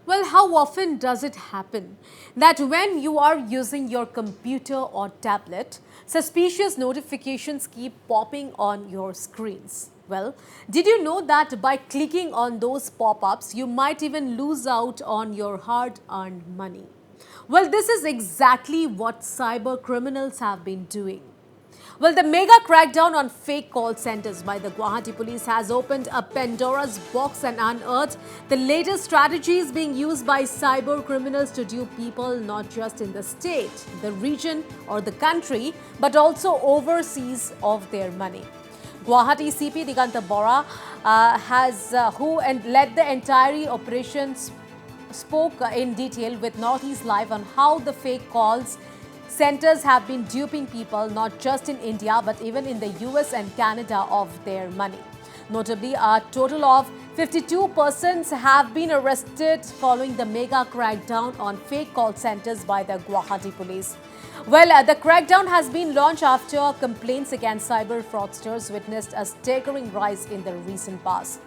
Well, how often does it happen that when you are using your computer or tablet, suspicious notifications keep popping on your screens? Well, did you know that by clicking on those pop-ups, you might even lose out on your hard-earned money? Well, this is exactly what cyber criminals have been doing. Well, the mega crackdown on fake call centers by the Guwahati police has opened a Pandora's box and unearthed the latest strategies being used by cyber criminals to dupe people not just in the state, the region or the country, but also overseas of their money. Guwahati CP Diganta Bora who led the entire operations, spoke in detail with Northeast Live on how the fake calls centers have been duping people not just in India but even in the US and Canada of their money. Notably, a total of 52 persons have been arrested following the mega crackdown on fake call centers by the Guwahati police. Well, the crackdown has been launched after complaints against cyber fraudsters witnessed a staggering rise in the recent past.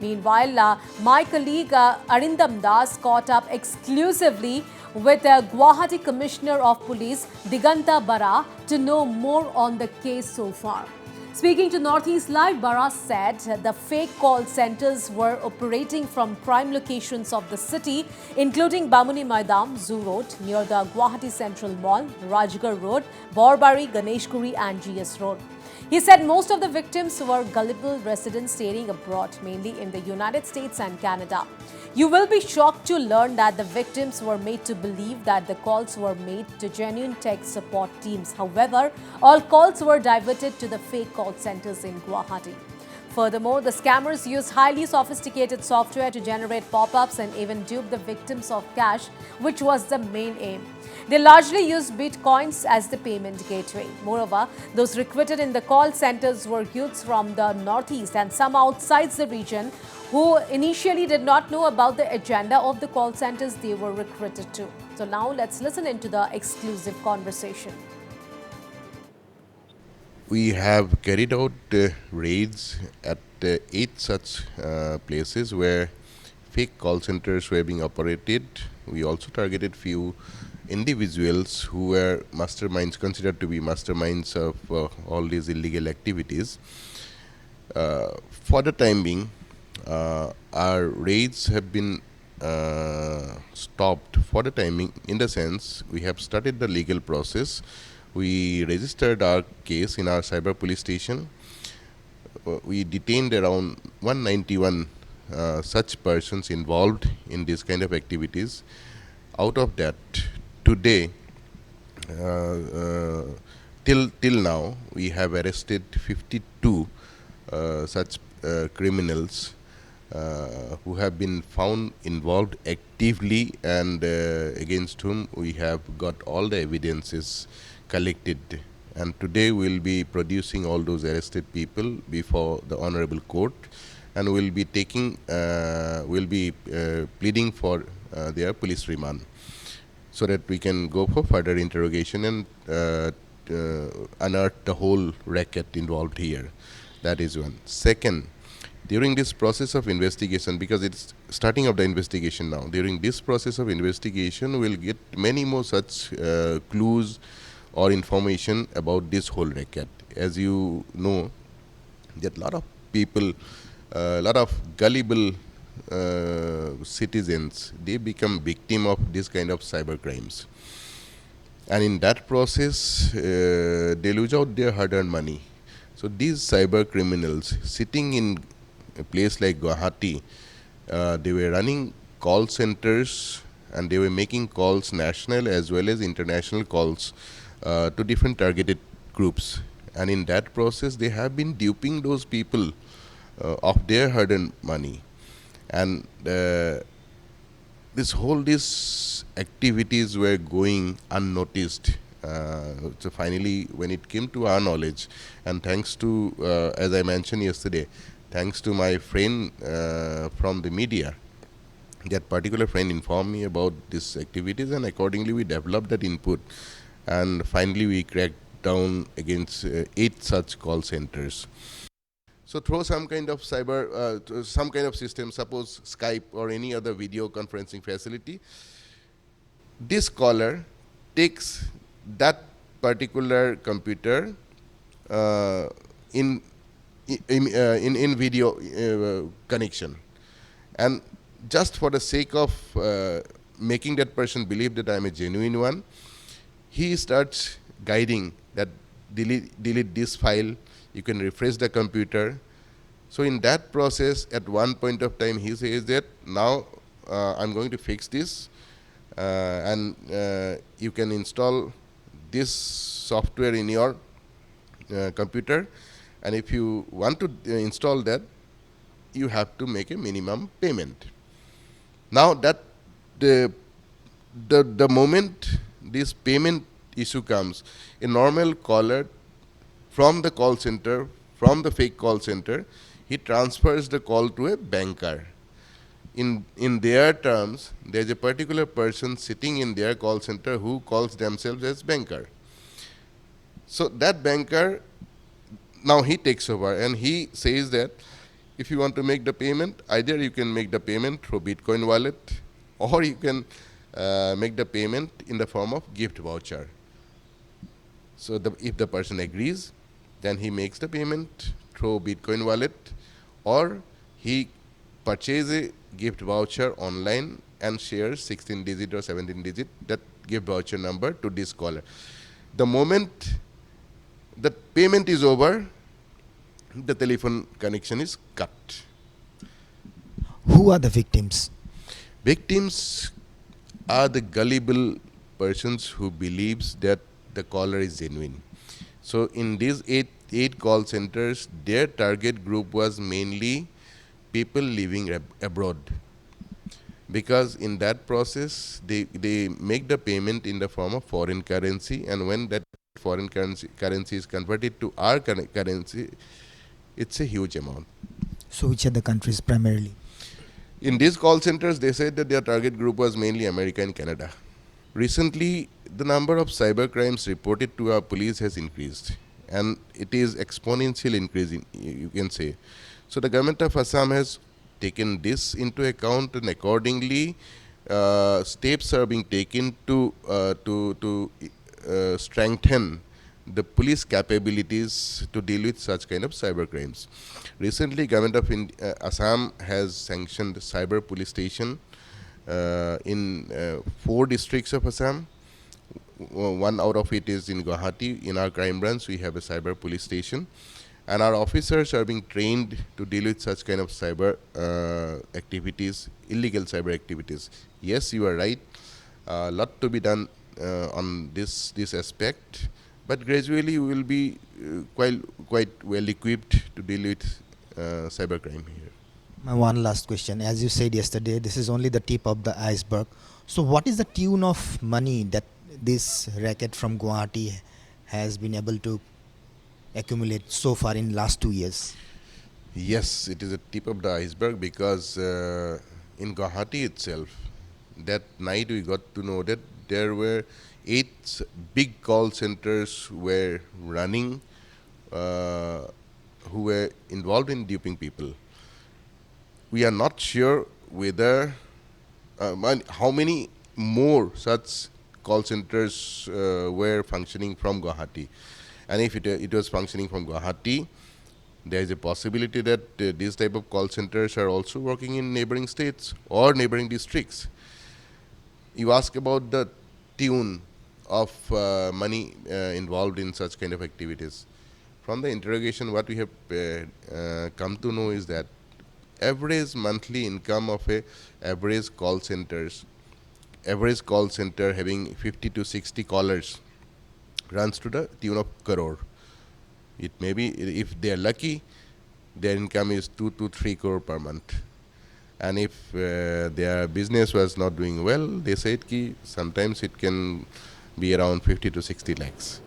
Meanwhile, my colleague Arindam Das caught up exclusively with the Guwahati Commissioner of Police Diganta Bara to know more on the case so far. Speaking to Northeast Live, Bara said the fake call centers were operating from prime locations of the city, including Bamuni Maidam, Zoo Road, near the Guwahati Central Mall, Rajgarh Road, Borbari, Ganeshkuri and GS Road. He said most of the victims were gullible residents staying abroad, mainly in the United States and Canada. You will be shocked to learn that the victims were made to believe that the calls were made to genuine tech support teams. However, all calls were diverted to the fake call centers in Guwahati. Furthermore, the scammers used highly sophisticated software to generate pop-ups and even dupe the victims of cash, which was the main aim. They largely used bitcoins as the payment gateway. Moreover, those recruited in the call centers were youths from the northeast and some outside the region who initially did not know about the agenda of the call centers they were recruited to. So now let's listen into the exclusive conversation. We have carried out raids at 8 such places where fake call centers were being operated. We also targeted few individuals who were masterminds, considered to be masterminds of all these illegal activities. For the time being, our raids have been stopped for the time being, in the sense we have started the legal process. We registered our case in our cyber police station. We detained around 191 such persons involved in this kind of activities. Out of that, today, till now, we have arrested 52 such criminals who have been found involved actively and against whom we have got all the evidences collected, and today we'll be producing all those arrested people before the honorable court, and we'll be pleading for their police remand so that we can go for further interrogation and unearth the whole racket involved here. That is one. Second, during this process of investigation, because it's starting of the investigation now, during this process of investigation, we'll get many more such clues or information about this whole racket. As you know, that a lot of people, a lot of gullible citizens, they become victim of this kind of cyber crimes. And in that process, they lose out their hard-earned money. So these cyber criminals sitting in a place like Guwahati, they were running call centers and they were making calls, national as well as international calls, to different targeted groups, and in that process they have been duping those people of their hard-earned money, and these activities were going unnoticed. So finally, when it came to our knowledge, and thanks to, as I mentioned yesterday, thanks to my friend from the media, that particular friend informed me about these activities, and accordingly we developed that input. And finally, we cracked down against 8 such call centers. So through some kind of some kind of system, suppose Skype or any other video conferencing facility, this caller takes that particular computer uh, in in video connection, and just for the sake of making that person believe that I am a genuine one, he starts guiding that delete this file, you can refresh the computer. So in that process, at one point of time, he says that now I'm going to fix this, and you can install this software in your computer, and if you want to install that, you have to make a minimum payment. Now that the moment this payment issue comes, a normal caller from the call center, from the fake call center, he transfers the call to a banker. In their terms, there's a particular person sitting in their call center who calls themselves as banker. So that banker, now he takes over and he says that if you want to make the payment, either you can make the payment through Bitcoin wallet, or you can make the payment in the form of gift voucher. So if the person agrees, then he makes the payment through Bitcoin wallet, or he purchases a gift voucher online and shares 16-digit or 17-digit that gift voucher number to this caller. The moment the payment is over, the telephone connection is cut. Who are the victims? Victims are the gullible persons who believes that the caller is genuine. So in these eight call centers, their target group was mainly people living abroad, because in that process they make the payment in the form of foreign currency, and when that foreign currency is converted to our currency, it's a huge amount. So which are the countries primarily? In these call centers, they said that their target group was mainly America and Canada. Recently, the number of cyber crimes reported to our police has increased, and it is exponential increasing, you can say. So the government of Assam has taken this into account, and accordingly, steps are being taken to strengthen the police capabilities to deal with such kind of cyber crimes. Recently, government of Assam has sanctioned cyber police station in 4 districts of Assam. One out of it is in Guwahati. In our crime branch, we have a cyber police station, and our officers are being trained to deal with such kind of cyber activities, illegal cyber activities. Yes, you are right. A lot to be done on this aspect, but gradually we will be quite well equipped to deal with cybercrime here. My one last question. As you said yesterday, this is only the tip of the iceberg. So what is the tune of money that this racket from Guwahati has been able to accumulate so far in last 2 years? Yes, it is a tip of the iceberg, because in Guwahati itself, that night we got to know that there were 8 big call centers were running, who were involved in duping people. We are not sure whether how many more such call centers were functioning from Guwahati, and if it was functioning from Guwahati, there is a possibility that these type of call centers are also working in neighboring states or neighboring districts. You ask about the tune of money involved in such kind of activities. From the interrogation, what we have come to know is that average monthly income of a average call center having 50 to 60 callers runs to the tune of crore. It may be, if they are lucky, their income is 2 to 3 crore per month. And if their business was not doing well, they said ki sometimes it can be around 50 to 60 lakhs.